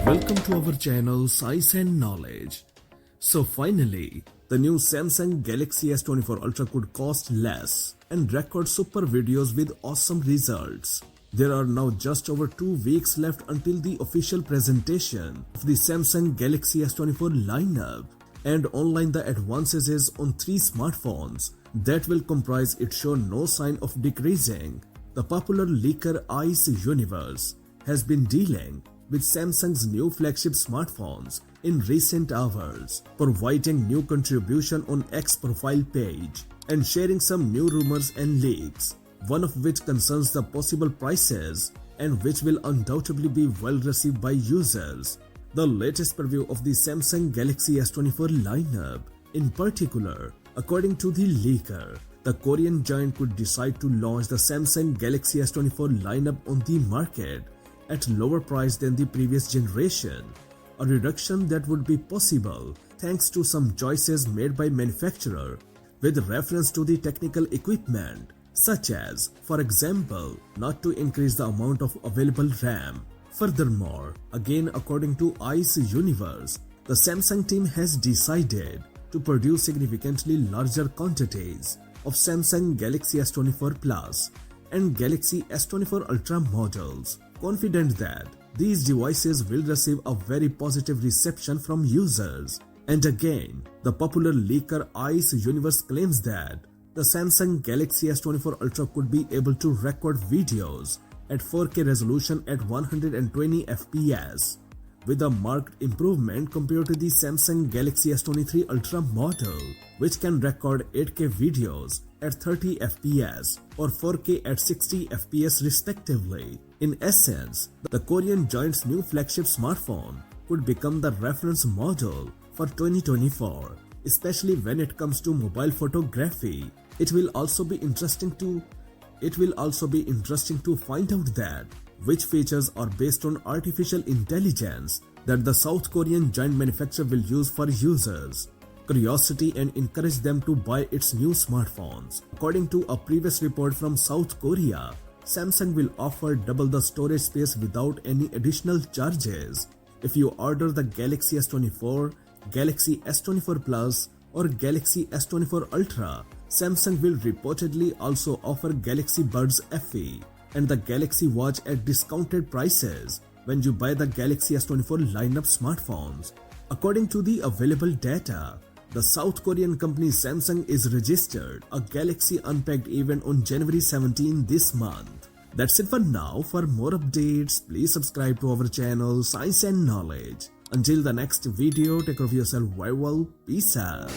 Welcome to our channel Science and Knowledge. So finally, the new Samsung Galaxy S24 Ultra could cost less and record super videos with awesome results. There are now just over 2 weeks left until the official presentation of the Samsung Galaxy S24 lineup, and online the advances is on 3 smartphones that will comprise it show no sign of decreasing. The popular leaker ICE Universe has been dealing with Samsung's new flagship smartphones in recent hours, providing new contribution on X profile page and sharing some new rumors and leaks, one of which concerns the possible prices and which will undoubtedly be well received by users. The latest preview of the Samsung Galaxy S24 lineup, in particular, according to the leaker, the Korean giant could decide to launch the Samsung Galaxy S24 lineup on the market at lower price than the previous generation, a reduction that would be possible thanks to some choices made by manufacturer with reference to the technical equipment, such as, for example, not to increase the amount of available RAM. Furthermore, again according to ICE Universe, the Samsung team has decided to produce significantly larger quantities of Samsung Galaxy S24 Plus and Galaxy S24 Ultra models, confident that these devices will receive a very positive reception from users. And again, the popular leaker ICE Universe claims that the Samsung Galaxy S24 Ultra could be able to record videos at 4K resolution at 120 FPS, with a marked improvement compared to the Samsung Galaxy S23 Ultra model, which can record 8K videos at 30 FPS or 4K at 60 FPS respectively. In essence, the Korean giant's new flagship smartphone could become the reference model for 2024, especially when it comes to mobile photography. It will also be interesting to find out that which features are based on artificial intelligence that the South Korean giant manufacturer will use for users' curiosity and encourage them to buy its new smartphones. According to a previous report from South Korea, Samsung will offer double the storage space without any additional charges. If you order the Galaxy S24, Galaxy S24 Plus or Galaxy S24 Ultra, Samsung will reportedly also offer Galaxy Buds FE and the Galaxy Watch at discounted prices when you buy the Galaxy S24 lineup smartphones. According to the available data, the South Korean company Samsung is registered a Galaxy Unpacked event on January 17 this month. That's it for now. For more updates, please subscribe to our channel Science and Knowledge. Until the next video, take care of yourself very well. Peace out.